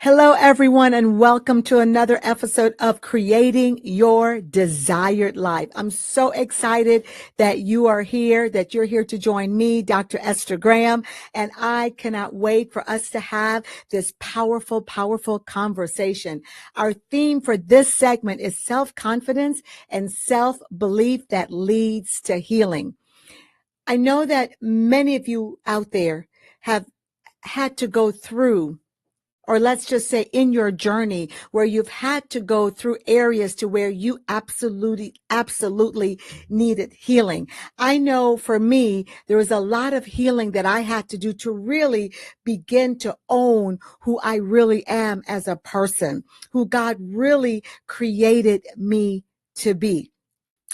Hello, everyone, and welcome to another episode of Creating Your Desired Life. I'm so excited that you are here, that you're here to join me, Dr. Esther Graham, and I cannot wait for us to have this powerful, powerful conversation. Our theme for this segment is self-confidence and self-belief that leads to healing. I know that many of you out there have had to go through, or let's just say in your journey, where you've had to go through areas to where you absolutely needed healing. I know for me, there was a lot of healing that I had to do to really begin to own who I really am as a person, who God really created me to be.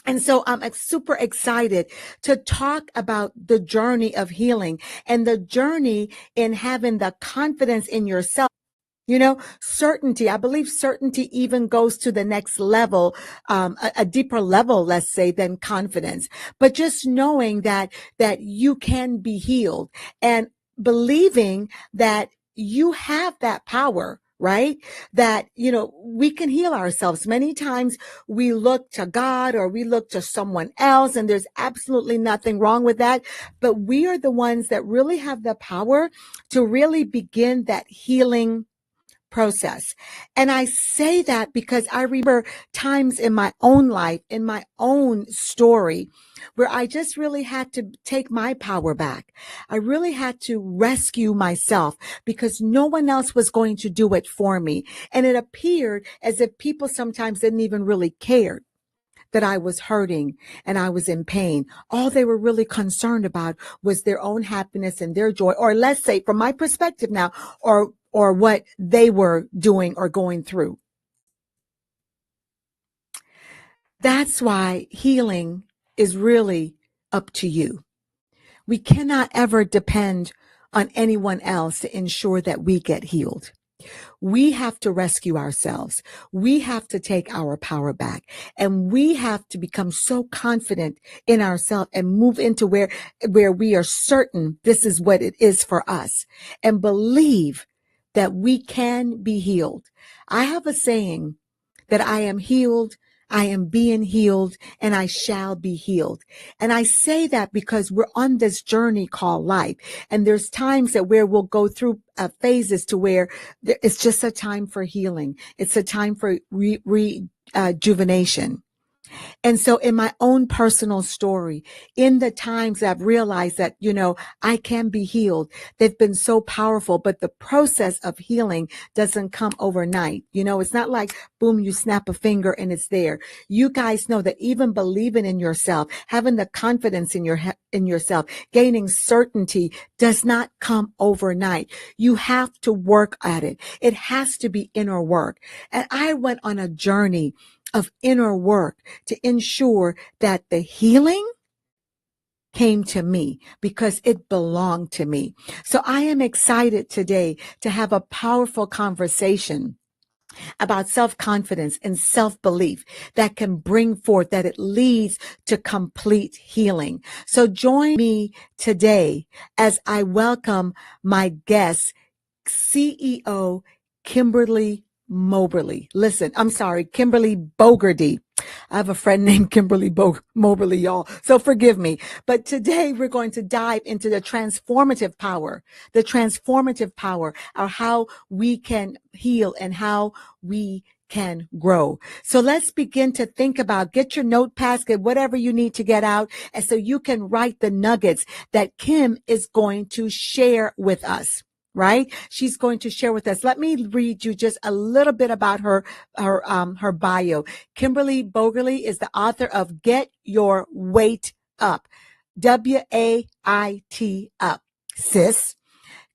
And so I'm super excited to talk about the journey of healing and the journey in having the confidence in yourself. You know, certainty, I believe certainty even goes to the next level, a deeper level, let's say, than confidence. But just knowing that you can be healed and believing that you have that power. Right? That, we can heal ourselves. Many times we look to God or we look to someone else, and there's absolutely nothing wrong with that. But we are the ones that really have the power to really begin that healing process. And I say that because I remember times in my own life, in my own story, where I just really had to take my power back. I really had to rescue myself because no one else was going to do it for me. And it appeared as if people sometimes didn't even really care that I was hurting and I was in pain. All they were really concerned about was their own happiness and their joy, or let's say from my perspective now, or what they were doing or going through. That's why healing is really up to you. We cannot ever depend on anyone else to ensure that we get healed. We have to rescue ourselves. We have to take our power back, and we have to become so confident in ourselves and move into where we are certain this is what it is for us, and believe that we can be healed. I have a saying that I am healed, I am being healed, and I shall be healed. And I say that because we're on this journey called life. And there's times that where we'll go through phases to where it's just a time for healing. It's a time for rejuvenation. And so in my own personal story, in the times I've realized that, I can be healed, they've been so powerful, but the process of healing doesn't come overnight. It's not like, boom, you snap a finger and it's there. You guys know that even believing in yourself, having the confidence in yourself, gaining certainty does not come overnight. You have to work at it. It has to be inner work. And I went on a journey of inner work to ensure that the healing came to me because it belonged to me. So I am excited today to have a powerful conversation about self-confidence and self-belief that can bring forth, that it leads to complete healing. So join me today as I welcome my guest, CEO Kimberly Moberly. Kimberly Boggerty. I have a friend named Kimberly Moberly, y'all. So forgive me. But today we're going to dive into the transformative power of how we can heal and how we can grow. So let's begin to think about, get your notepads, get whatever you need to get out, and so you can write the nuggets that Kim is going to share with us. Right? She's going to share with us. Let me read you just a little bit about her bio. Kimberly Boggerly is the author of Get Your Weight Up, WAIT Up, sis.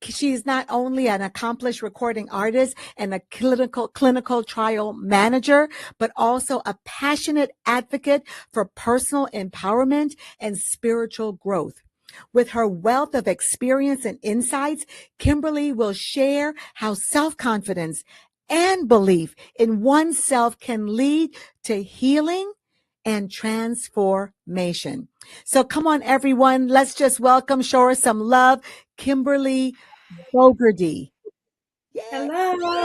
She is not only an accomplished recording artist and a clinical trial manager, but also a passionate advocate for personal empowerment and spiritual growth. With her wealth of experience and insights, Kimberly will share how self-confidence and belief in oneself can lead to healing and transformation. So come on, everyone. Let's just show her some love. Kimberly Boggerty. Yay! Hello. Hello,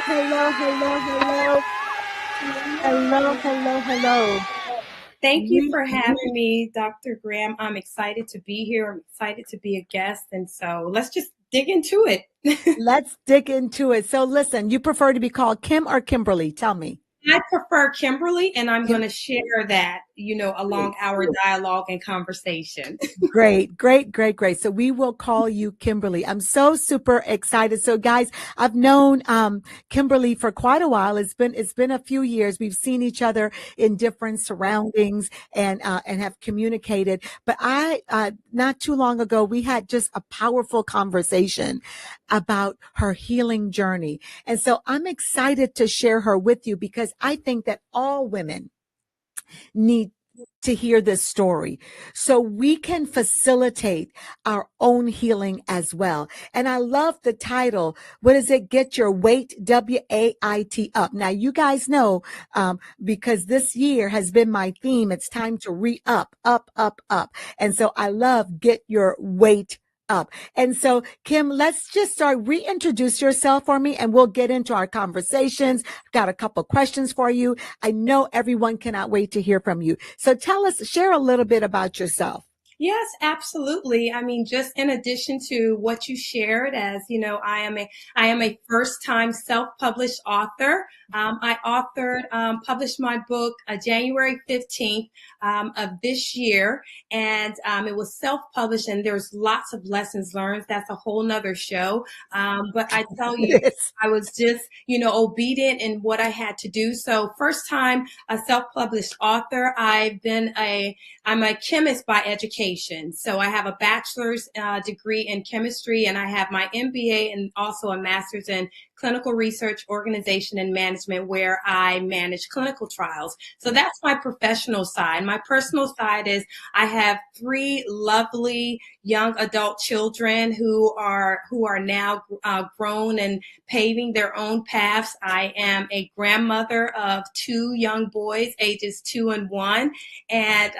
hello, hello, hello, hello, hello, hello. Thank you We for having me, Dr. Graham. I'm excited to be here. I'm excited to be a guest. And so let's just dig into it. let's dig into it. So listen, you prefer to be called Kim or Kimberly? Tell me. I prefer Kimberly, and I'm going Kim. to share that, along our dialogue and conversation. Great, great, great, great. So we will call you Kimberly. I'm so super excited. So guys, I've known Kimberly for quite a while. It's been a few years. We've seen each other in different surroundings and have communicated. But I not too long ago we had just a powerful conversation about her healing journey. And so I'm excited to share her with you because I think that all women need to hear this story so we can facilitate our own healing as well. And I love the title. What is it? Get your weight, WAIT up. Now, you guys know, because this year has been my theme, it's time to re-up, up, up, up. And so I love get your weight up. And so, Kim, let's just start. Reintroduce yourself for me and we'll get into our conversations. I've got a couple questions for you. I know everyone cannot wait to hear from you. So tell us, share a little bit about yourself. Yes, absolutely. I mean, just in addition to what you shared, as you know, I am a first-time self-published author. I published my book January 15th of this year, and it was self-published. And there's lots of lessons learned. That's a whole nother show. But I tell you, Yes. I was just, obedient in what I had to do. So, first time a self-published author. I'm a chemist by education. So I have a bachelor's degree in chemistry, and I have my MBA and also a master's in clinical research, organization, and management, where I manage clinical trials. So that's my professional side. My personal side is I have three lovely young adult children who are now grown and paving their own paths. I am a grandmother of two young boys, ages 2 and 1. And,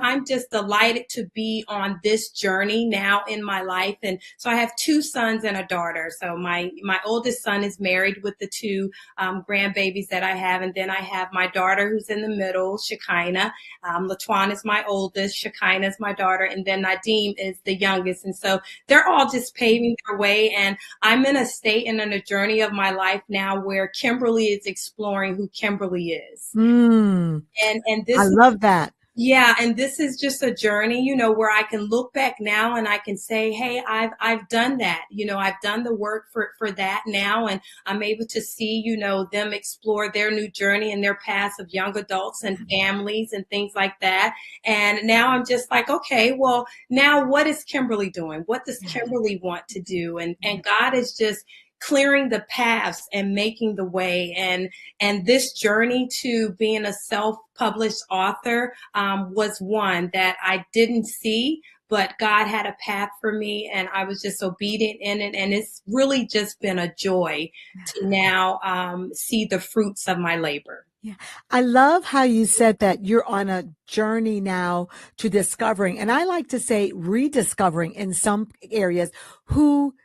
I'm just delighted to be on this journey now in my life. And so I have two sons and a daughter. So my oldest son is married with the two grandbabies that I have. And then I have my daughter who's in the middle, Shekinah. Latuan is my oldest, Shekinah is my daughter, and then Nadim is the youngest. And so they're all just paving their way. And I'm in a state and in a journey of my life now where Kimberly is exploring who Kimberly is. Mm, And I this is love that. yeah, and this is just a journey, where I can look back now and I can say, "Hey, I've done that. I've done the work for that now, and I'm able to see, them explore their new journey and their paths of young adults and families and things like that. And now I'm just like, okay, well, now what is Kimberly doing? What does Kimberly want to do? And God is just clearing the paths and making the way, and this journey to being a self-published author was one that I didn't see, but God had a path for me, and I was just obedient in it. And it's really just been a joy to now see the fruits of my labor. Yeah. I love how you said that you're on a journey now to discovering, and I like to say rediscovering in some areas who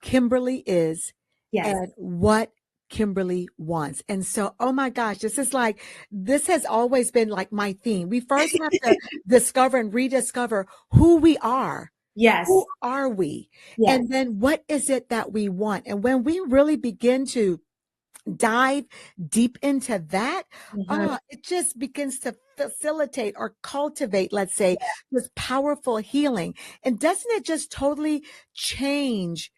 Kimberly is Yes. and what Kimberly wants. And so, oh my gosh, this has always been like my theme. We first have to discover and rediscover who we are. Yes. Who are we? Yes. And then what is it that we want? And when we really begin to dive deep into that, Mhm. it just begins to facilitate or cultivate, let's say, this powerful healing. And doesn't it just totally change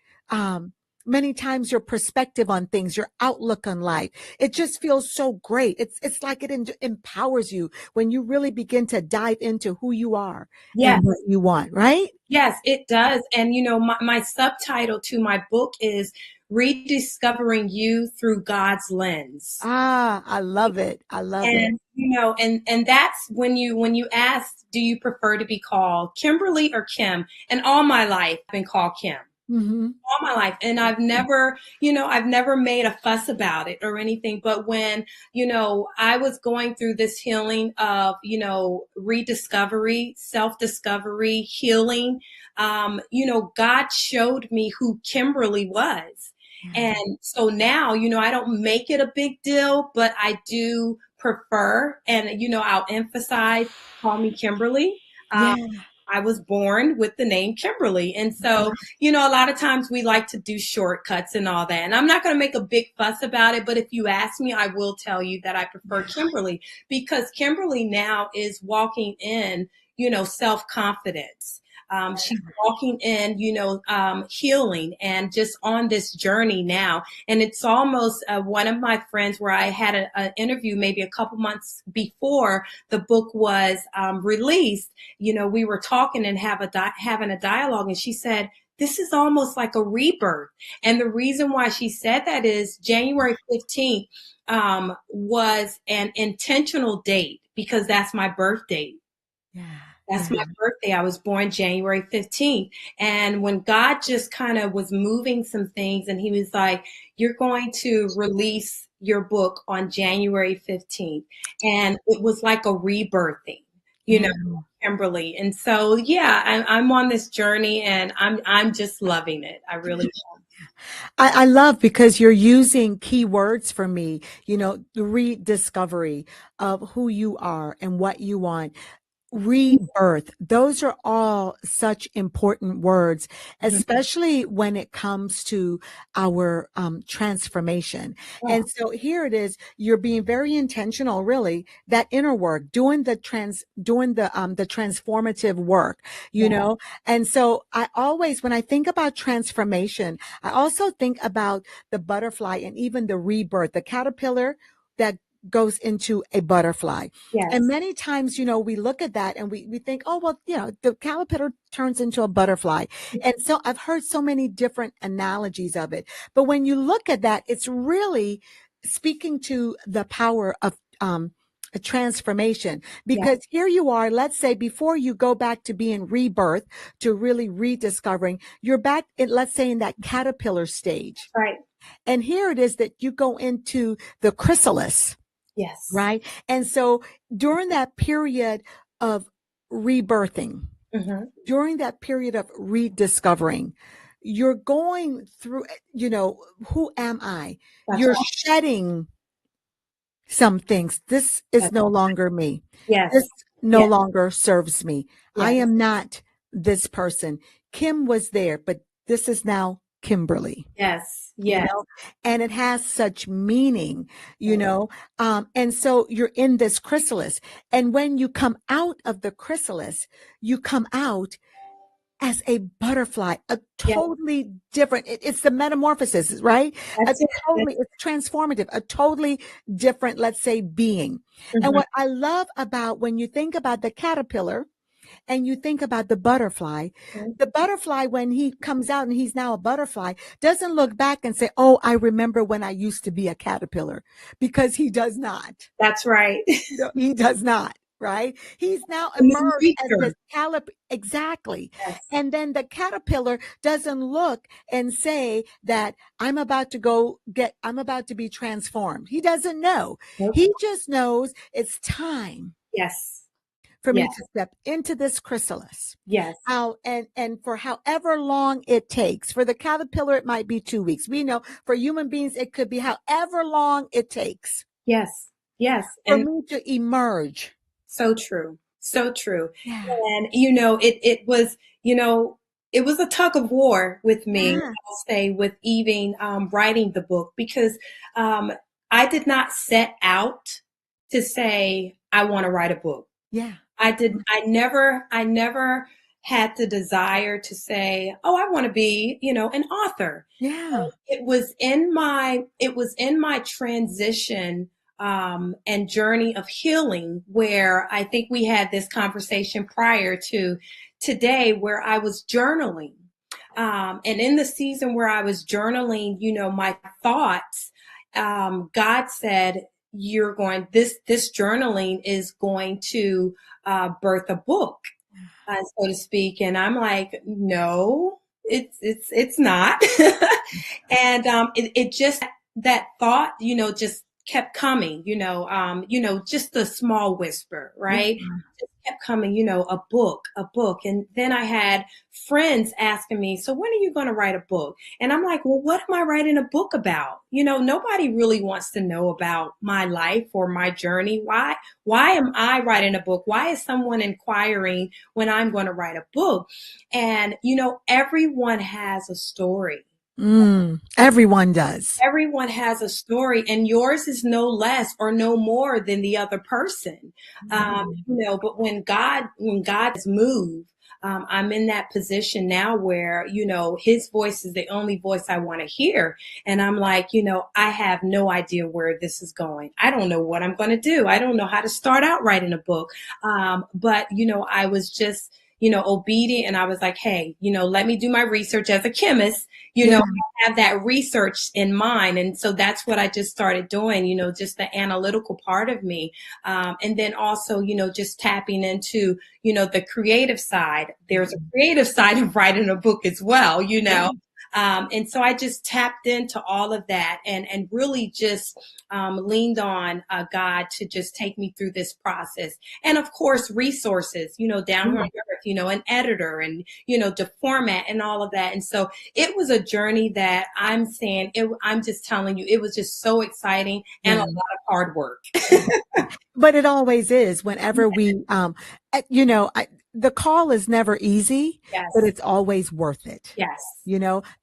many times your perspective on things, your outlook on life? It just feels so great. It's like it empowers you when you really begin to dive into who you are and Yes. what you want, right? Yes, it does. And my subtitle to my book is Rediscovering You Through God's Lens. Ah, I love it. I love it. And and that's when you ask, do you prefer to be called Kimberly or Kim? And all my life I've been called Kim. Hmm. All my life. And I've never made a fuss about it or anything. But when, I was going through this healing of, rediscovery, self-discovery, healing, God showed me who Kimberly was. Yeah. And so now, I don't make it a big deal, but I do prefer, and, I'll emphasize, call me Kimberly. Um, Yeah. I was born with the name Kimberly. And so, a lot of times we like to do shortcuts and all that. And I'm not going to make a big fuss about it, but if you ask me, I will tell you that I prefer Kimberly, because Kimberly now is walking in, self-confidence. She's walking in, healing and just on this journey now. And it's almost one of my friends where I had an interview maybe a couple months before the book was released. We were talking and having a dialogue, and she said, this is almost like a rebirth. And the reason why she said that is January 15th was an intentional date because that's my birth date. Yeah. That's my birthday. I was born January 15th. And when God just kind of was moving some things and he was like, you're going to release your book on January 15th. And it was like a rebirthing, Yeah. Kimberly. And so, yeah, I'm on this journey and I'm just loving it. I really am. I love because you're using key words for me, the rediscovery of who you are and what you want. Rebirth. Those are all such important words, Mhm. especially when it comes to our transformation. Yeah. And so here it is. You're being very intentional, really, that inner work, doing the transformative work, you Yeah. know? And so I always, when I think about transformation, I also think about the butterfly and even the rebirth, the caterpillar that goes into a butterfly. And Yes. many times, we look at that and we think, oh, well, the caterpillar turns into a butterfly. And so I've heard so many different analogies of it. But when you look at that, it's really speaking to the power of a transformation. Yeah. Because here you are, let's say before you go back to being rebirth, to really rediscovering, you're back in, let's say, in that caterpillar stage. Right. And here it is that you go into the chrysalis. Yes. Right. And so during that period of rebirthing, Hmm. during that period of rediscovering, you're going through, who am I? That's You're right. shedding some things. This is That's, no longer me. yes. This no Yes. longer serves me. I Yes. am not this person. Kim was there, but this is now Kimberly. Yes. You Yes. know, and it has such meaning, Yes. and so you're in this chrysalis. And when you come out of the chrysalis, you come out as a butterfly, a Yes. totally different, it's the metamorphosis, right? That's it. It's transformative, a totally different, let's say, being. And Mhm. what I love about when you think about the caterpillar, and you think about the butterfly, when he comes out and he's now a butterfly, doesn't look back and say, oh, I remember when I used to be a caterpillar, because he does not. That's right. He does not. Right. He's now A new emerged as this creature. caterpillar. Exactly. Yes. And then the caterpillar doesn't look and say that I'm about to be transformed. He doesn't know. Nope. He just knows it's time Yes. for me Yes. to step into this chrysalis. Yes. And for however long it takes. For the caterpillar, it might be 2 weeks. We know for human beings, it could be however long it takes Yes. Yes. for And me to emerge. so true. So true. Yeah. And it was a tug of war with me, Yeah. I'll say, with even writing the book, because I did not set out to say I want to write a book. Yeah. I never had the desire to say, oh, I want to be, an author. Yeah. It was in my transition and journey of healing, where I think we had this conversation prior to today, where I was journaling. And in the season where I was journaling, my thoughts, God said, this journaling is going to birth a book, so to speak. And I'm like, no, it's not. And it just, that thought, just kept coming, just a small whisper, Yeah. right? Just kept coming, a book, a book. And then I had friends asking me, so when are you going to write a book? And I'm like, well, what am I writing a book about? Nobody really wants to know about my life or my journey. Why am I writing a book? Why is someone inquiring when I'm going to write a book? And, everyone has a story. Everyone does. Everyone has a story, and yours is no less or no more than the other person. But when God has moved, I'm in that position now where, his voice is the only voice I want to hear. And I'm like, I have no idea where this is going. I don't know what I'm going to do. I don't know how to start out writing a book. But, I was just, obedient. And I was like, hey, let me do my research as a chemist, Yeah. have that research in mind. And so that's what I just started doing, just the analytical part of me. And then also, just tapping into, the creative side. There's a creative side of writing a book as well, and so I just tapped into all of that and really just leaned on God to just take me through this process. And of course, resources, down here on earth, an editor and, to format and all of that. And so it was a journey that I'm just telling you, it was just so exciting and a lot of hard work. But it always is whenever we, the call is never easy, Yes. but it's always worth it. Yes.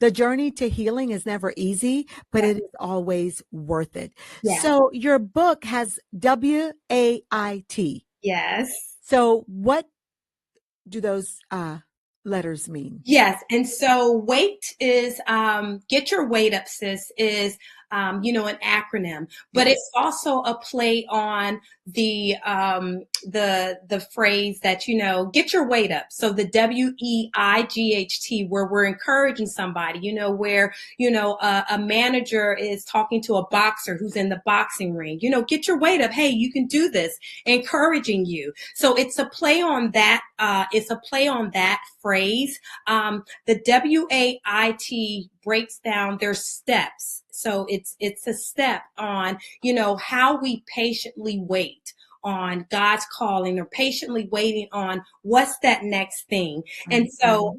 The journey to healing is never easy, but it is always worth it. Yes. So your book has WAIT. Yes. So what do those letters mean? Yes. And so WAIT is, get your weight up, sis, is, an acronym, but it's also a play on the phrase that, get your weight up. So the WEIGHT, where we're encouraging somebody, where, a manager is talking to a boxer who's in the boxing ring, get your weight up. Hey, you can do this, encouraging you. So it's a play on that. It's a play on that phrase. The WAIT breaks down their steps. So it's a step on, how we patiently wait on God's calling or patiently waiting on what's that next thing. And so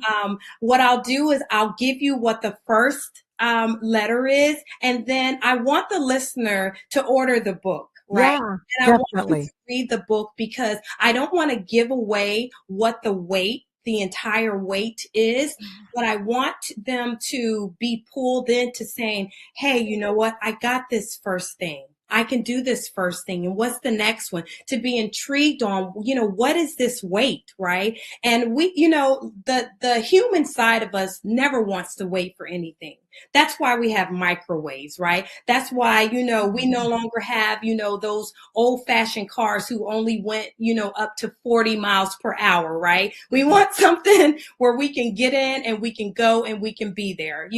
what I'll do is I'll give you what the first letter is, and then I want the listener to order the book. Right. Yeah, and I definitely. want you to read the book because I don't want to give away what the entire weight is, but I want them to be pulled into saying, hey, you know what? I got this first thing. I can do this first thing. And what's the next one? To be intrigued on, what is this weight, right? And we, the human side of us never wants to wait for anything. That's why we have microwaves, right? That's why, we no longer have, those old fashioned cars who only went, up to 40 miles per hour, right? We want something where we can get in and we can go and we can be there,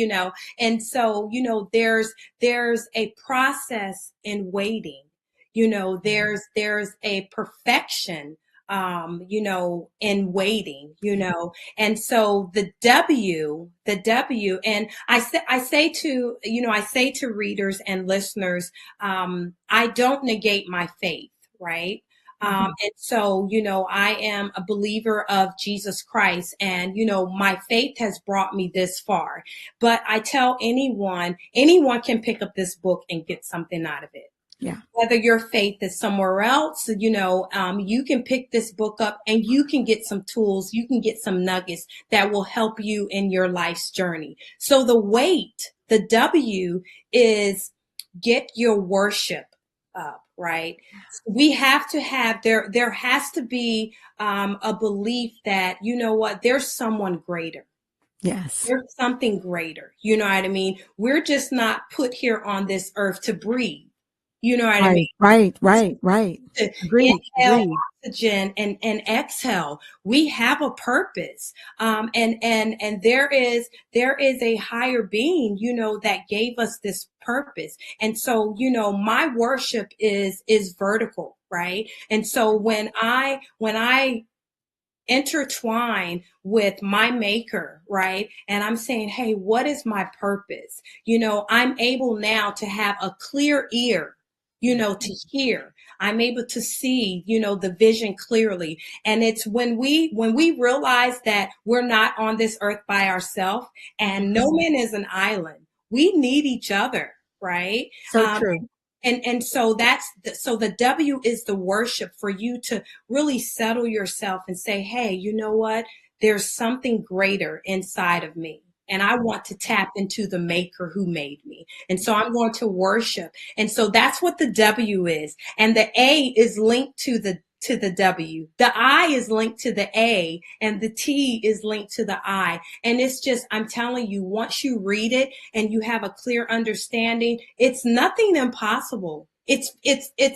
And so, there's a process in waiting, there's a perfection in waiting, and so the W, and I say to readers and listeners, I don't negate my faith, right? And so, I am a believer of Jesus Christ and, my faith has brought me this far, but I tell anyone can pick up this book and get something out of it. Yeah. Whether your faith is somewhere else, you can pick this book up and you can get some tools, you can get some nuggets that will help you in your life's journey. So the weight, the W, is get your worship up, right? We have to have, there has to be a belief that, there's someone greater. Yes. There's something greater. You know what I mean? We're just not put here on this earth to breathe. You know what I mean? Right. To Agreed. inhale oxygen and exhale. We have a purpose. And there is a higher being, that gave us this purpose. And so, my worship is vertical, right? And so when I intertwine with my maker, right? And I'm saying, hey, what is my purpose? I'm able now to have a clear ear to hear. I'm able to see, the vision clearly. And it's when we realize that we're not on this earth by ourselves and no man is an island. We need each other, right? So true. And so so the W is the worship for you to really settle yourself and say, hey, you know what? There's something greater inside of me. And I want to tap into the maker who made me. And so I'm going to worship. And so that's what the W is. And the A is linked to the W. The I is linked to the A and the T is linked to the I. And it's just, I'm telling you, once you read it and you have a clear understanding, it's nothing impossible. It's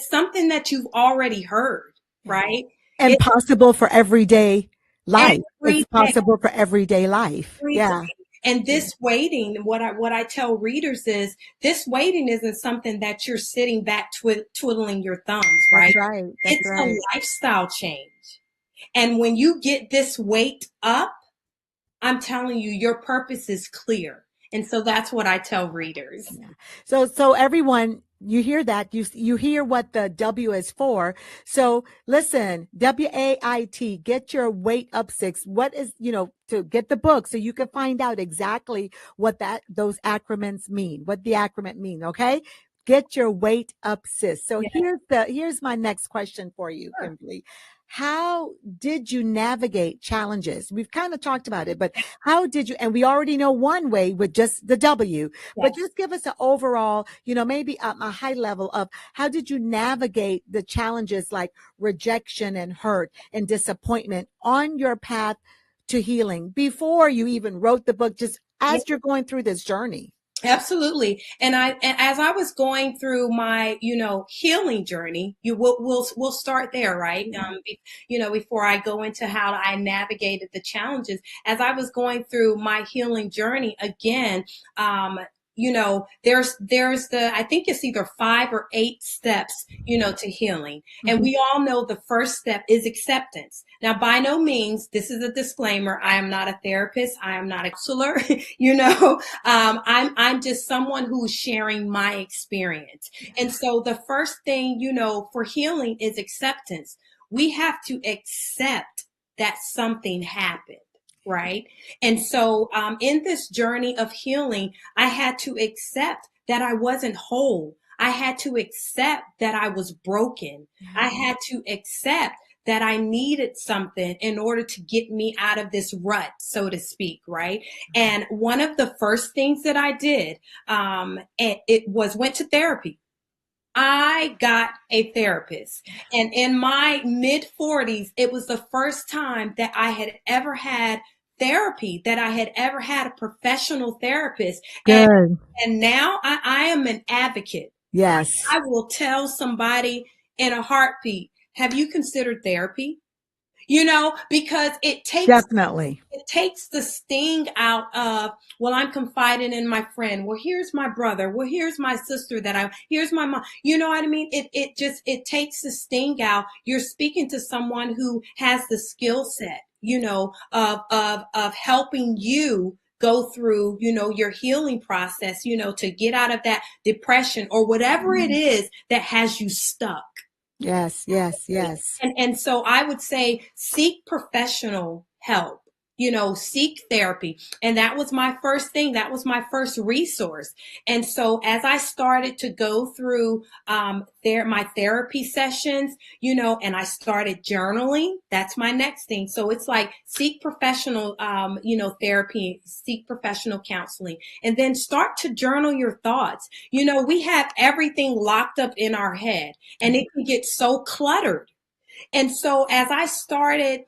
something that you've already heard, right? And It's possible for everyday life. every It's day. possible for everyday life. Every Yeah. day. And this waiting, what I tell readers is this waiting isn't something that you're sitting back twiddling your thumbs, That's right? right. That's It's a right. lifestyle change. And when you get this weight up, I'm telling you, your purpose is clear. And so that's what I tell readers. Yeah. So everyone, you hear that? You hear what the W is for. So listen, WAIT, get your weight up six. What is, to get the book so you can find out exactly what those acronyms mean, what the acronym mean, okay? Get your weight up, sis. So Yeah. here's my next question for you, Kimberly. How did you navigate challenges? We've kind of talked about it, but how did you, and we already know one way with just the W, but just give us an overall, maybe a high level of how did you navigate the challenges like rejection and hurt and disappointment on your path to healing before you even wrote the book, just as you're going through this journey? Absolutely. And as I was going through my, healing journey, we'll start there, right? Before I go into how I navigated the challenges, as I was going through my healing journey again, there's I think it's either 5 or 8 steps, to healing. And we all know the first step is acceptance. Now, by no means, this is a disclaimer. I am not a therapist. I am not a counselor. I'm just someone who's sharing my experience. And so the first thing, for healing is acceptance. We have to accept that something happened. Right. And so in this journey of healing, I had to accept that I wasn't whole. I had to accept that I was broken. I had to accept that I needed something in order to get me out of this rut, so to speak, right? And one of the first things that I did, it was went to therapy. I got a therapist. And in my mid 40s, it was the first time that I had ever had therapy, that I had ever had a professional therapist. Good. And now I am an advocate. Yes. I will tell somebody in a heartbeat, have you considered therapy? Because Definitely. it takes the sting out of, well, I'm confiding in my friend. Well, here's my brother. Well, here's my sister here's my mom. You know what I mean? It takes the sting out. You're speaking to someone who has the skill set, of helping you go through, your healing process, to get out of that depression or whatever it is that has you stuck. Yes, yes, yes. And so I would say seek professional help. Seek therapy. And that was my first thing. That was my first resource. And so as I started to go through my therapy sessions, and I started journaling, that's my next thing. So it's like seek professional, therapy, seek professional counseling, and then start to journal your thoughts. We have everything locked up in our head and it can get so cluttered. And so as I started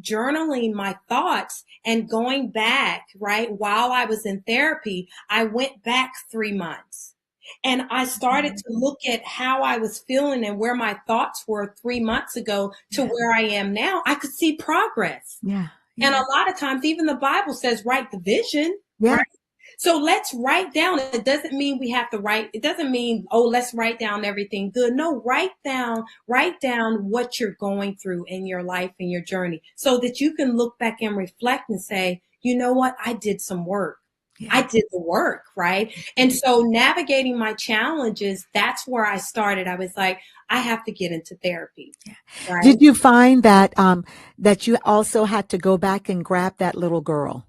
journaling my thoughts and going back, right, while I was in therapy, I went back 3 months. And I started to look at how I was feeling and where my thoughts were 3 months ago to where I am now. I could see progress. Yeah. And a lot of times, even the Bible says, write the vision. Yeah. Right? So let's write down. It doesn't mean we have to write. It doesn't mean, oh, let's write down everything good. No, write down what you're going through in your life and your journey so that you can look back and reflect and say, you know what? I did some work. I Yeah. did the work, right? And so navigating my challenges, that's where I started. I was like, I have to get into therapy, right? Did you find that that you also had to go back and grab that little girl?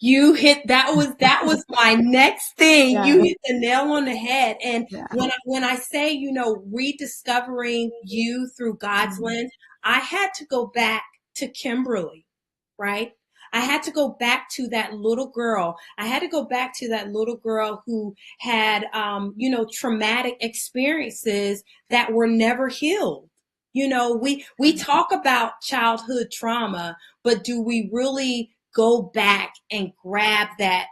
You hit that was my next thing. You Yeah. hit the nail on the head. And Yeah. when I say, rediscovering you through God's Mhm. lens, I had to go back to Kimberly, right? I had to go back to that little girl. I had to go back to that little girl who had, traumatic experiences that were never healed. We talk about childhood trauma, but do we really go back and grab that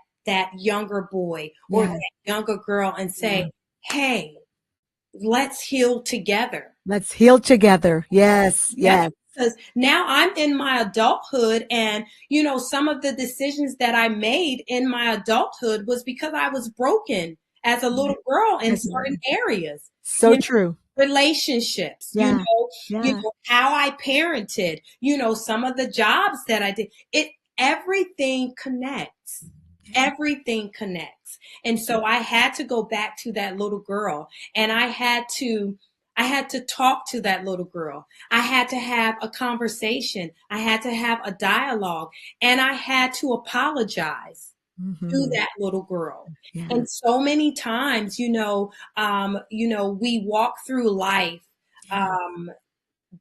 younger boy or Yeah. that younger girl and Yeah. say, "Hey, let's heal together." Let's heal together. Yes. Yes, Yes. because now I'm in my adulthood, and some of the decisions that I made in my adulthood was because I was broken as a little girl in Yes. certain areas. So true. Relationships, Yeah. Yeah. how I parented, some of the jobs that I did. Everything connects. Everything connects. And so I had to go back to that little girl, and I had to talk to that little girl. I had to have a conversation. I had to have a dialogue, and I had to apologize to Hmm. that little girl. Yeah. And so many times, we walk through life Yeah. um,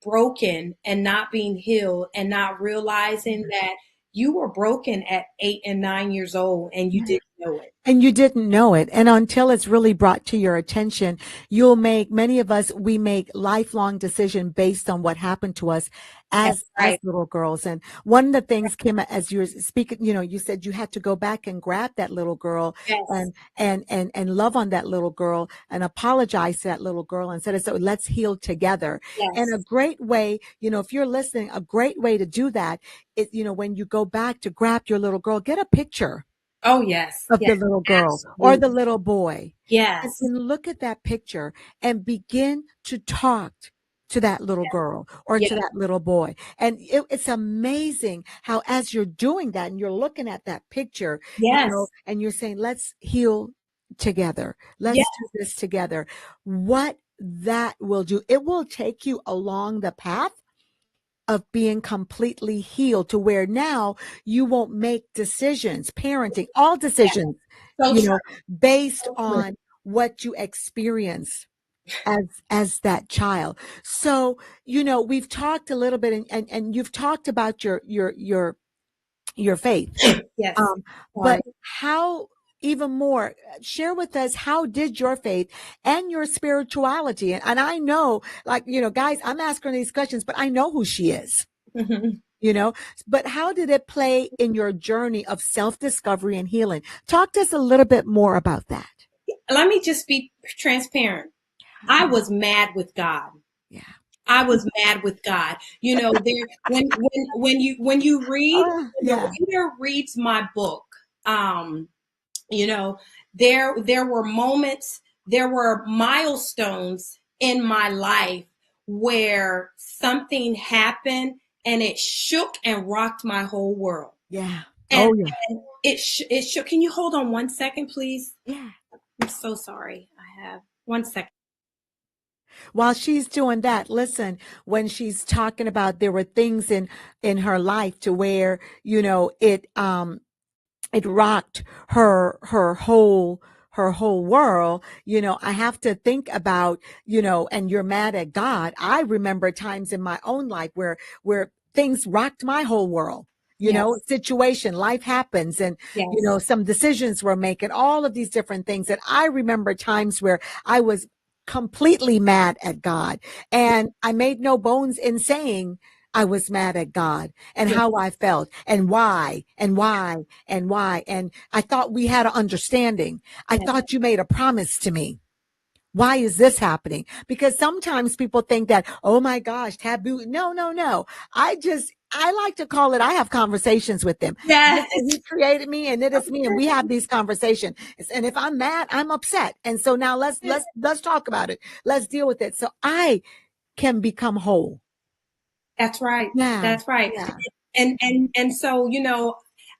broken and not being healed and not realizing that you were broken at 8 and 9 years old and you Yeah. didn't know it. And you didn't know it. And until it's really brought to your attention, many of us, we make lifelong decision based on what happened to us That's as right. little girls. And one of the things, Kim, as you were speaking, you said you had to go back and grab that little girl Yes. and love on that little girl and apologize to that little girl and said, so let's heal together. And a Yes. great way, if you're listening, a great way to do that is, when you go back to grab your little girl, get a picture Oh, yes. of Yes. the little girl or the Absolutely. little boy Yes. and look at that picture and begin to talk to that little girl or Yes. to that little boy. And it's amazing how, as you're doing that and you're looking at that picture, Yes. and you're saying, let's heal together. Yes. Let's do this together. What that will do, it will take you along the path of being completely healed to where now you won't make decisions, parenting, all Yes. decisions, So you true. know, based So true. on what you experienced as that child. So, we've talked a little bit and you've talked about your faith. Yes. Um, but Sorry. how even more, share with us, how did your faith and your spirituality, and I know, like, guys, I'm asking these questions, but I know who she is, you know, but how did it play in your journey of self-discovery and healing? Talk to us a little bit more about that. Let me just be transparent. I was mad with God. Yeah. I was mad with God. When you read, when the Yeah. reader reads my book, um, you know, there were moments, there were milestones in my life where something happened and it shook and rocked my whole world. Yeah. And, Oh yeah. and it shook. Can you hold on 1 second, please? Yeah. I'm so sorry. I have 1 second. While she's doing that, listen, when she's talking about there were things in her life to where, it rocked her whole world. I have to think about, and you're mad at God. I remember times in my own life where things rocked my whole world. Yes, Situation, life happens, and yes, some decisions were making, all of these different things. And I remember times where I was completely mad at God, and I made no bones in saying I was mad at God and yes, how I felt and why and why and why. And I thought we had an understanding. I yes, thought you made a promise to me. Why is this happening? Because sometimes people think that, oh my gosh, taboo. No, no, no. I like to call it, I have conversations with them. yes, Listen, he created me and it is me, and we have these conversations. And if I'm mad, I'm upset. And so now let's talk about it. Let's deal with it. So I can become whole. that's right. Yeah. That's right. Yeah. And so,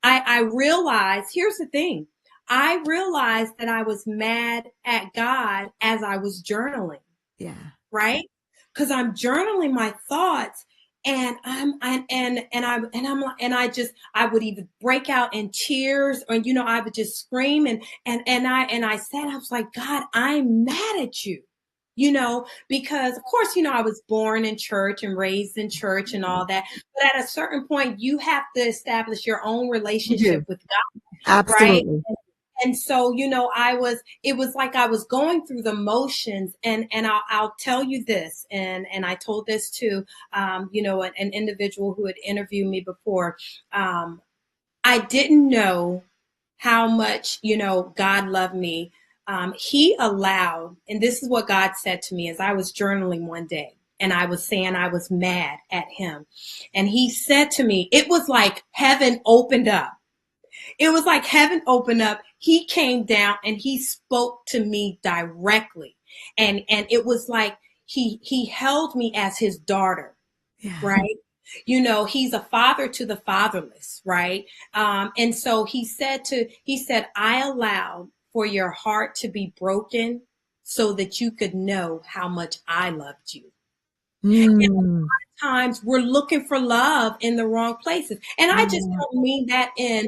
I realized, here's the thing. I realized that I was mad at God as I was journaling, Yeah. right? Because I'm journaling my thoughts, and I would either break out in tears, or I would just scream, and I said, I was like, God, I'm mad at you. Because of course, I was born in church and raised in church and all that. But at a certain point, you have to establish your own You relationship do. with God, right? Absolutely. And so, it was like I was going through the motions, and I'll tell you this, and I told this to, an individual who had interviewed me before. I didn't know how much, God loved me. He allowed, and this is what God said to me as I was journaling one day, and I was saying I was mad at him. And he said to me, it was like heaven opened up. It was like heaven opened up. He came down and he spoke to me directly. And it was like he held me as his daughter, Yeah. right? He's a father to the fatherless, right? And so he said, I allowed for your heart to be broken so that you could know how much I loved you. Mm. Times we're looking for love in the wrong places. And I just Yeah. don't mean that in,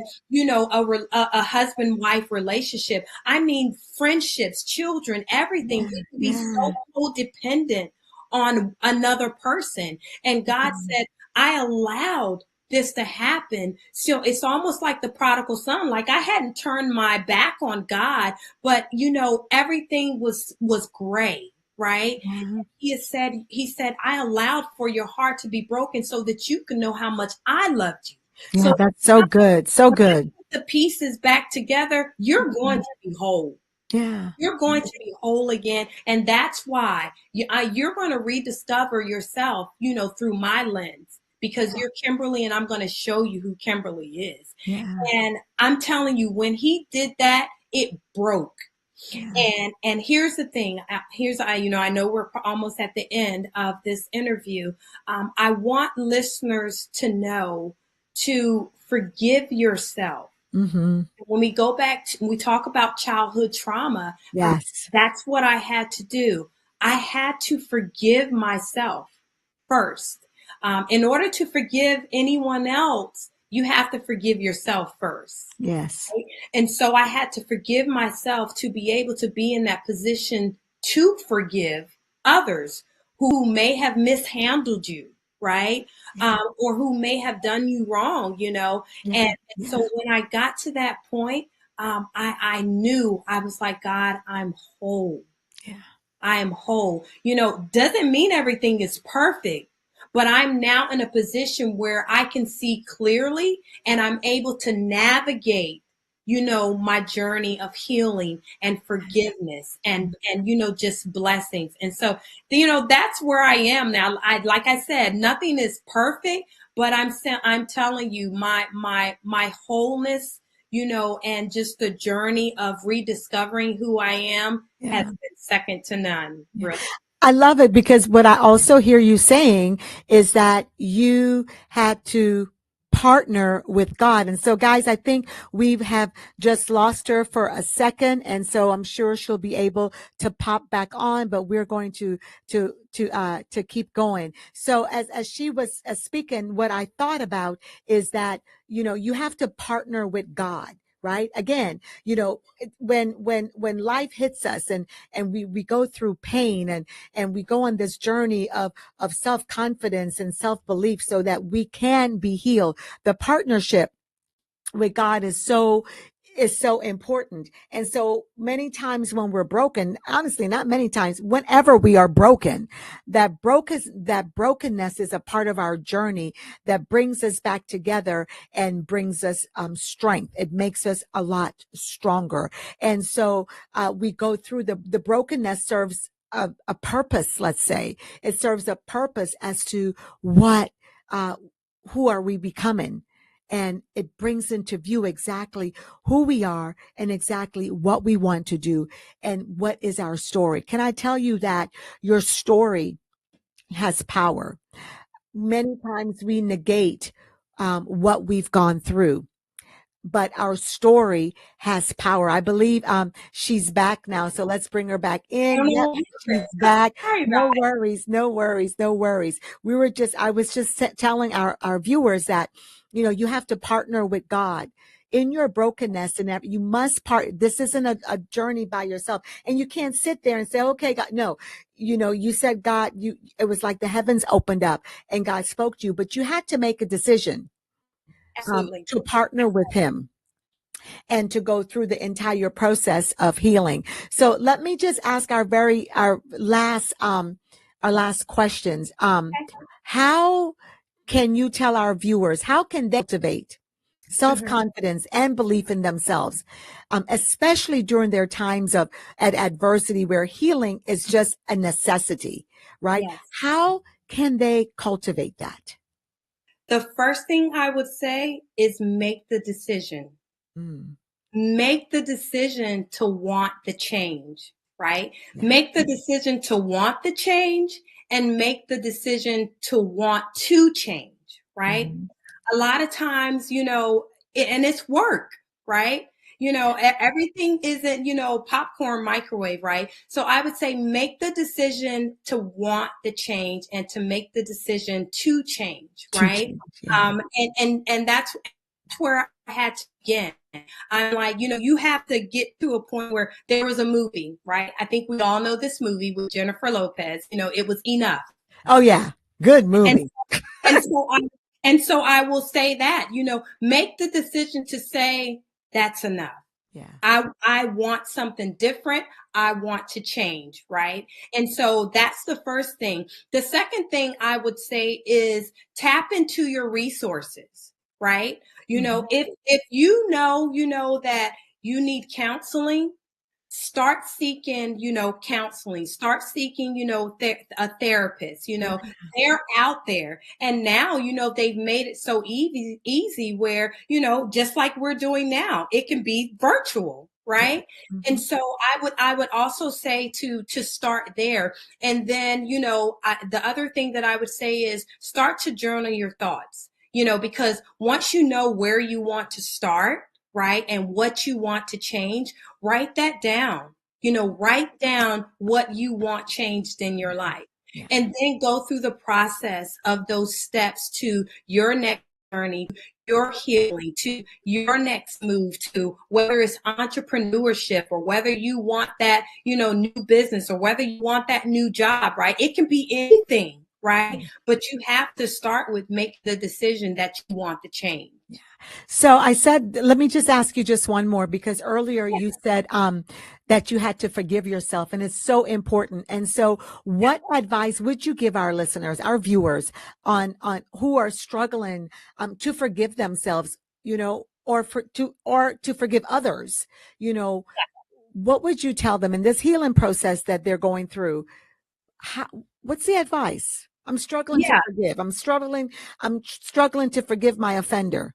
a husband wife relationship. I mean, friendships, children, everything. Yeah. We can be Yeah. so codependent on another person. And God said, I allowed this to happen. So it's almost like the prodigal son. Like, I hadn't turned my back on God, but everything was gray, right? Yeah. He said, I allowed for your heart to be broken so that you can know how much I loved you. Yeah, So that's so good. So when I good. put the pieces back together, you're going to be whole. Yeah. You're going to be whole again. And that's why you're going to rediscover yourself, through my lens, because you're Kimberly, and I'm going to show you who Kimberly is. Yeah. And I'm telling you, when he did that, it broke. Yeah. And here's the thing. I know we're almost at the end of this interview. I want listeners to know to forgive yourself. Mm-hmm. When we go back, we talk about childhood trauma. Yes. That's what I had to do. I had to forgive myself first. In order to forgive anyone else, you have to forgive yourself first. Yes. Right? And so I had to forgive myself to be able to be in that position to forgive others who may have mishandled you, right? Yeah. Or who may have done you wrong. Yeah. And Yeah. so when I got to that point, I knew, I was like, God, I'm whole. Yeah. I am whole. Doesn't mean everything is perfect, but I'm now in a position where I can see clearly, and I'm able to navigate, my journey of healing and forgiveness, and just blessings. And so, that's where I am now. Like I said, nothing is perfect, but I'm telling you, my wholeness, and just the journey of rediscovering who I am has Yeah. been second to none, Yeah. really. I love it because what I also hear you saying is that you had to partner with God. And so guys, I think we have just lost her for a second. And so I'm sure she'll be able to pop back on, but we're going to keep going. So as she was speaking, what I thought about is that, you have to partner with God. Right. Again, when life hits us and we go through pain and we go on this journey of self-confidence and self-belief so that we can be healed. The partnership with God is so important. And so many times when we're broken, honestly, not many times, whenever we are broken, that brokenness is a part of our journey that brings us back together and brings us strength. It makes us a lot stronger. And so we go through the brokenness serves a purpose, let's say. It serves a purpose as to what, who are we becoming? And it brings into view exactly who we are and exactly what we want to do and what is our story. Can I tell you that your story has power? Many times we negate what we've gone through. but our story has power. I believe she's back now. So let's bring her back I in. don't Yep, know. she's back. Sorry about No worries, no worries, no worries. I was just telling our viewers that, you have to partner with God in your brokenness, and you must this isn't a journey by yourself, and you can't sit there and say, okay, God, no, you said, God, it was like the heavens opened up and God spoke to you, but you had to make a decision Absolutely. to partner with him and to go through the entire process of healing. So let me just ask our last questions. How can you tell our viewers, how can they cultivate self-confidence and belief in themselves, especially during their times of adversity where healing is just a necessity, right? Yes. How can they cultivate that? The first thing I would say is make the decision. Mm, Make the decision to want the change, right? yeah. Make the decision to want the change and make the decision to want to change, right? Mhm. A lot of times, and it's work, right? Everything isn't, popcorn microwave, right? So I would say make the decision to want the change and to make the decision to change, To right? change, yeah. And that's where I had to begin. I'm like, you have to get to a point where there was a movie, right? I think we all know this movie with Jennifer Lopez. It was Enough. Oh yeah, good And movie. and so I and so I will say that, make the decision to say that's enough. Yeah. I want something different. I want to change, right? And so that's the first thing. The second thing I would say is tap into your resources, right? Mhm. If you know that you need counseling, start seeking, counseling, start seeking, a therapist, Yeah. they're out there. And now, they've made it so easy where, just like we're doing now, it can be virtual. Yeah. Right. And Mhm. so I would also say to start there. And then, the other thing that I would say is start to journal your thoughts, because once you know where you want to start, right, and what you want to change, write that down. Write down what you want changed in your life. Yeah. And then go through the process of those steps to your next journey, your healing, to your next move, to whether it's entrepreneurship or whether you want that, new business or whether you want that new job, right? It can be anything, right? But you have to start with make the decision that you want to change. Yeah. So I said, let me just ask you just one more, because earlier you said that you had to forgive yourself, and it's so important. And so what advice would you give our listeners, our viewers, on who are struggling to forgive themselves, or to forgive others? What would you tell them in this healing process that they're going through? How, what's the advice? I'm struggling to Yeah. forgive. I'm struggling to forgive my offender.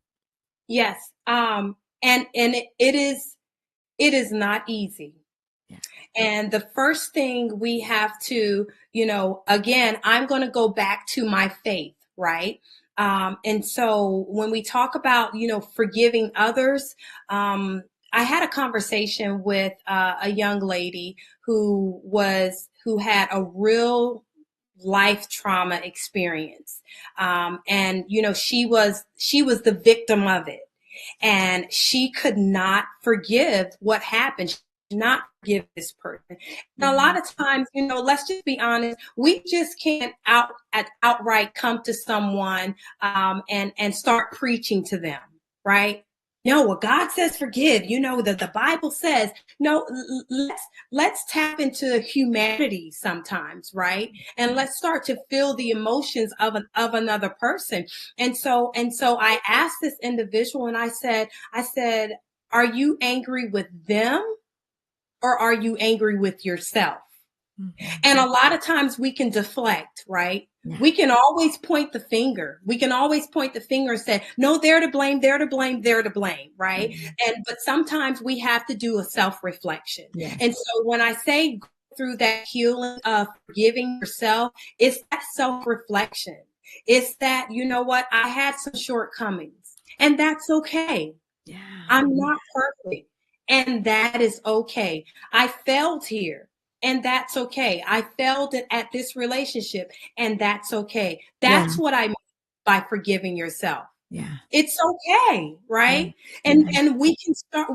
Yes. And it is not easy. Yeah. And the first thing we have to, again, I'm going to go back to my faith, right? And so when we talk about, forgiving others, I had a conversation with a young lady who had a real life trauma experience. And, she was the victim of it, and she could not forgive what happened. She could not forgive this person. And a lot Mhm. of times, let's just be honest, we just can't outright come to someone and start preaching to them, right? No, what God says forgive. That the Bible says no. Let's tap into humanity sometimes, right? And let's start to feel the emotions of another person. And so I asked this individual, and I said, are you angry with them, or are you angry with yourself? Mhm. And a lot of times we can deflect, right? Yeah. We can always point the finger. We can always point the finger and say, no, they're to blame, they're to blame, they're to blame, right? Mhm. But sometimes we have to do a self-reflection. Yes. And so when I say go through that healing of forgiving yourself, it's that self-reflection. It's that, you know what, I had some shortcomings, and that's okay. Yeah. I'm not perfect. And that is okay. I failed here. And that's okay. I failed at this relationship. And that's okay. Yeah. That's what I mean by forgiving yourself. Yeah. It's okay, Yeah. right? Yeah. And we can start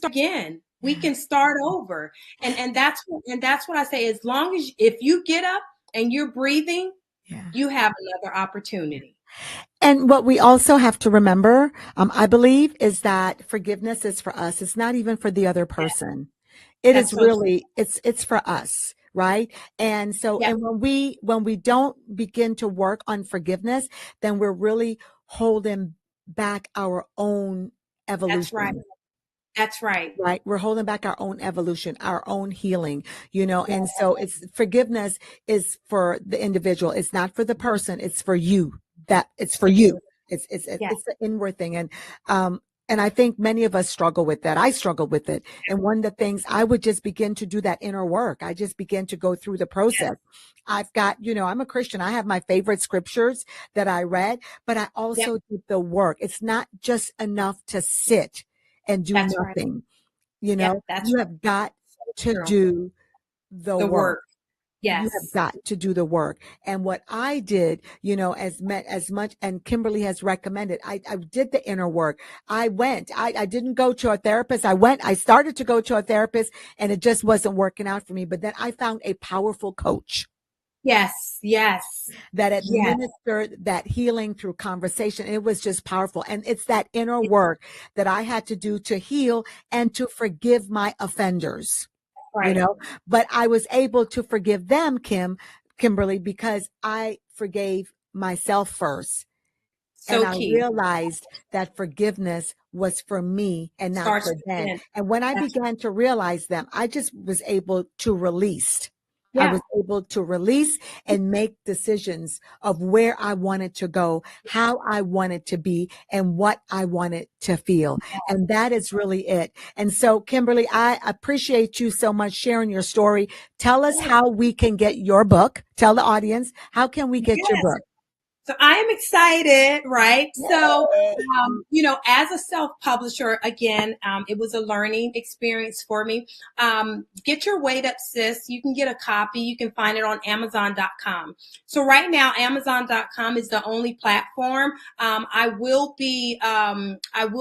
again. We Yeah. can start over. And that's what I say. As long as if you get up and you're breathing, Yeah. you have another opportunity. And what we also have to remember, I believe, is that forgiveness is for us. It's not even for the other person. It is That's so true. really, it's for us, right? And so, Yeah, and when we don't begin to work on forgiveness, then we're really holding back our own that's right. evolution. That's right. Right. We're holding back our own evolution, our own healing, Yeah, and so it's forgiveness is for the individual. It's not for the person. It's for you. That it's it's for for you. you. Yeah. It's the inward thing. And I think many of us struggle with that. I struggle with it. And one of the things I would just begin to do that inner work. I just begin to go through the process. I've got, I'm a Christian. I have my favorite scriptures that I read, but I Yep. also do the work. It's not just enough to sit and do That's right. nothing. Yep. That's You right. have got So to true. do the The work. work. You have Yes. got to do the work. And what I did, as much, and Kimberly has recommended, I did the inner work. I didn't go to a therapist. I started to go to a therapist and it just wasn't working out for me. But then I found a powerful coach Yes. Yes. that Yes. administered that healing through conversation. It was just powerful. And it's that inner work that I had to do to heal and to forgive my offenders, you Right. know, but I was able to forgive them, Kimberly, because I forgave myself first. And So I key. realized that forgiveness was for me and not Starts for them. within. And when I That's began to realize them, I just was able to release. I yeah. was able to release and make decisions of where I wanted to go, how I wanted to be, and what I wanted to feel. And that is really it. And so, Kimberly, I appreciate you so much sharing your story. Tell us how we can get your book. Tell the audience, how can we get your Yes. book? So I am excited, right? So, Yay. as a self-publisher, again, it was a learning experience for me. Get your weight up, sis. You can get a copy. You can find it on Amazon.com. So right now, Amazon.com is the only platform. I will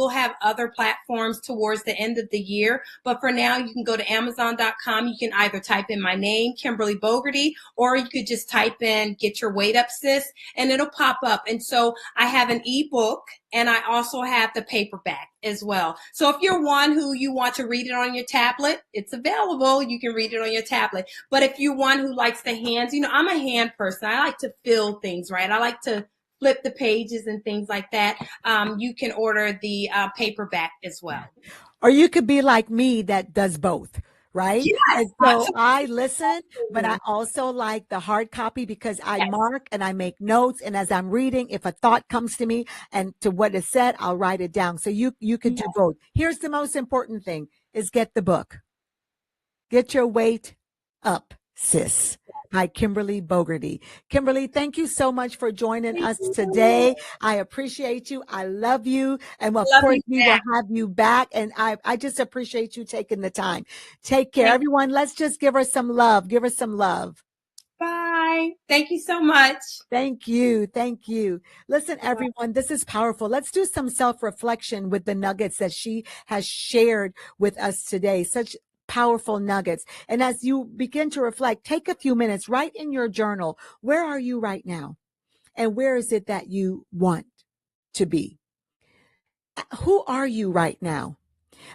have other platforms towards the end of the year, but for now, you can go to Amazon.com. You can either type in my name, Kimberly Boggerty, or you could just type in "Get Your Weight Up, Sis," and it'll pop up. And so I have an ebook and I also have the paperback as well. So if you're one who you want to read it on your tablet, it's available. You can read it on your tablet. But if you're one who likes the hands, I'm a hand person. I like to feel things, right? I like to flip the pages and things like that. You can order the paperback as well. Or you could be like me that does both, right? Yes. And so I listen, but I Absolutely. also like the hard copy because I Yes. mark and I make notes. And as I'm reading, if a thought comes to me and to what is said, I'll write it down. So you could do both. Here's the most important thing is get the book. Get your weight up, sis. By Kimberly Boggerty. Kimberly, thank you so much for joining Thank us you. today. I appreciate you. I love you. And of Love course, you we will back. have you back. And I just appreciate you taking the time. Take care. Thank Everyone, let's just give her some love. Give her some love. Bye. Thank you so much. Thank you. Thank you. Listen, everyone, this is powerful. Let's do some self reflection with the nuggets that she has shared with us today. Such powerful nuggets. And as you begin to reflect, take a few minutes, write in your journal, where are you right now? And where is it that you want to be? Who are you right now?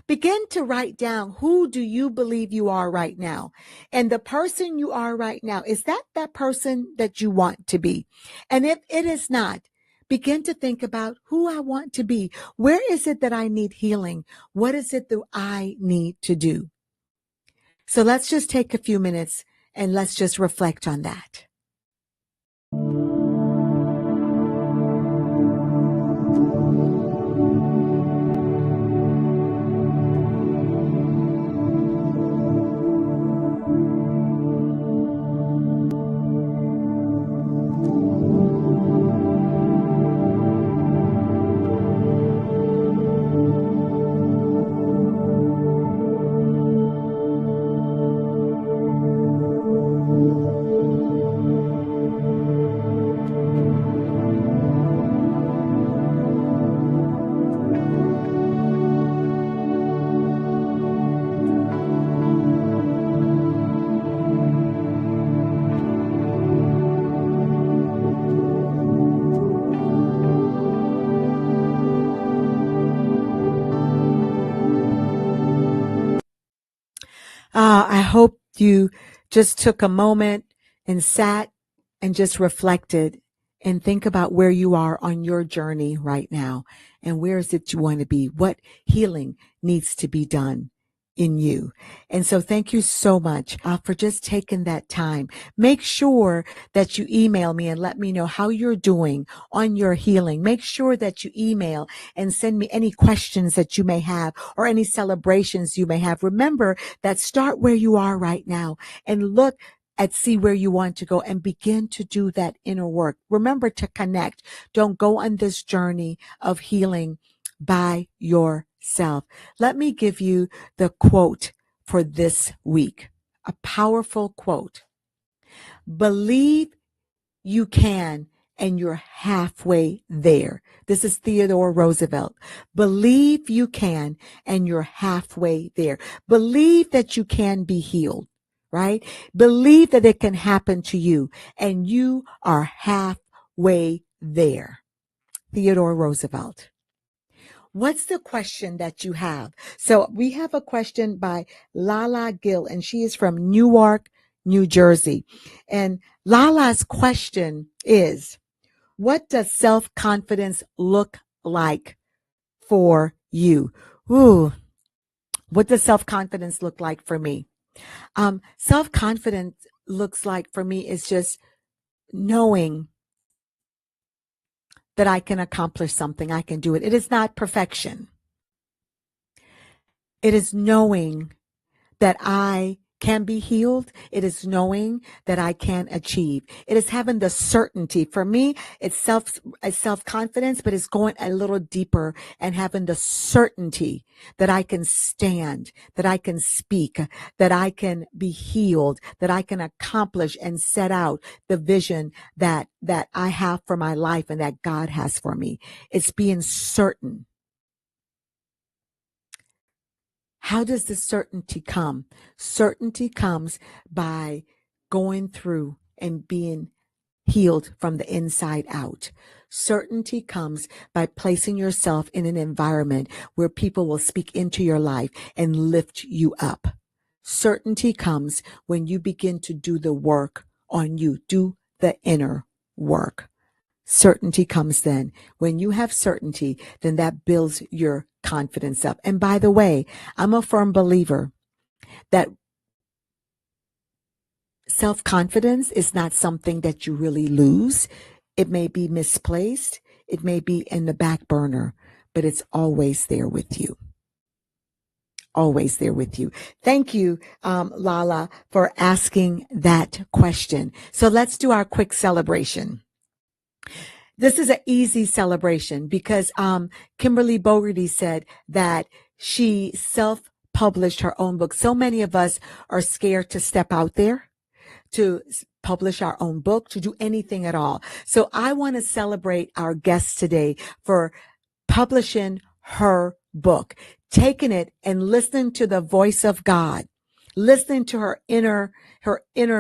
Begin to write down who do you believe you are right now? And the person you are right now, is that person that you want to be? And if it is not, begin to think about who I want to be. Where is it that I need healing? What is it that I need to do? So let's just take a few minutes and let's just reflect on that. hope you just took a moment and sat and just reflected and think about where you are on your journey right now and where is it you want to be? What healing needs to be done in you? And so thank you so much for just taking that time. Make sure that you email me and let me know how you're doing on your healing. Make sure that you email and send me any questions that you may have or any celebrations you may have. Remember that start where you are right now and look and see where you want to go and begin to do that inner work. Remember to connect. Don't go on this journey of healing by yourself. Let me give you the quote for this week, a powerful quote. Believe you can, and you're halfway there. This is Theodore Roosevelt. Believe you can, and you're halfway there. Believe that you can be healed, right? Believe that it can happen to you, and you are halfway there. Theodore Roosevelt. What's the question that you have? So we have a question by Lala Gill, and she is from Newark, New Jersey. And Lala's question is, what does self-confidence look like for you? Ooh, what does self-confidence look like for me? Self-confidence looks like for me is just knowing that I can accomplish something. I can do it. It is not perfection. It is knowing that I can be healed. It is knowing that I can achieve. It is having the certainty. For me, it's self-confidence, but it's going a little deeper and having the certainty that I can stand, that I can speak, that I can be healed, that I can accomplish and set out the vision that I have for my life and that God has for me. It's being certain. How does the certainty come? Certainty comes by going through and being healed from the inside out. Certainty comes by placing yourself in an environment where people will speak into your life and lift you up. Certainty comes when you begin to do the work on you, do the inner work. Certainty comes then. When you have certainty, then that builds your confidence up. And by the way, I'm a firm believer that self-confidence is not something that you really lose. It may be misplaced. It may be in the back burner, but it's always there with you. Always there with you. Thank you, Lala, for asking that question. So let's do our quick celebration. This is an easy celebration because Kimberly Boggerty said that she self-published her own book. So many of us are scared to step out there, to publish our own book, to do anything at all. So I want to celebrate our guest today for publishing her book, taking it and listening to the voice of God, listening to her inner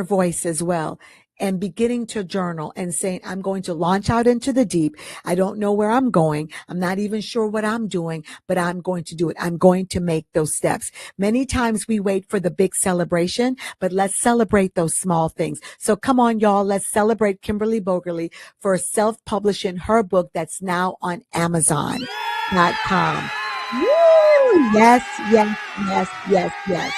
voice as well, and beginning to journal and saying, I'm going to launch out into the deep. I don't know where I'm going. I'm not even sure what I'm doing, but I'm going to do it. I'm going to make those steps. Many times we wait for the big celebration, but let's celebrate those small things. So come on, y'all. Let's celebrate Kimberly Boggerty for self-publishing her book that's now on Amazon.com. Woo! Yes, yes, yes, yes, yes.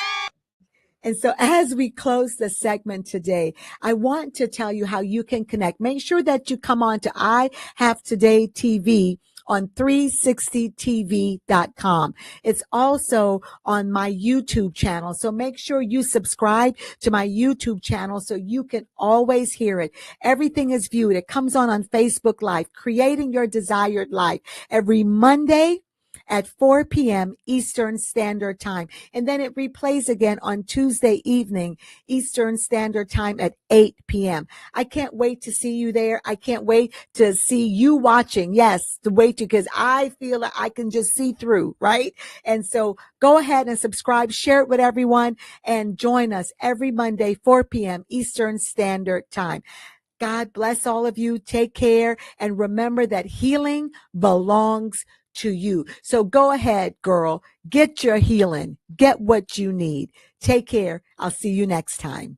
And so as we close the segment today, I want to tell you how you can connect. Make sure that you come on to I Have Today TV on 360tv.com. It's also on my YouTube channel. So make sure you subscribe to my YouTube channel so you can always hear it. Everything is viewed. It comes on Facebook Live, Creating Your Desired Life, every Monday at 4 p.m. Eastern Standard Time. And then it replays again on Tuesday evening, Eastern Standard Time at 8 p.m. I can't wait to see you there. I can't wait to see you watching. Yes, to wait because I feel like I can just see through, right? And so go ahead and subscribe, share it with everyone, and join us every Monday, 4 p.m. Eastern Standard Time. God bless all of you. Take care. And remember that healing belongs to you. So go ahead, girl, get your healing, get what you need. Take care. I'll see you next time.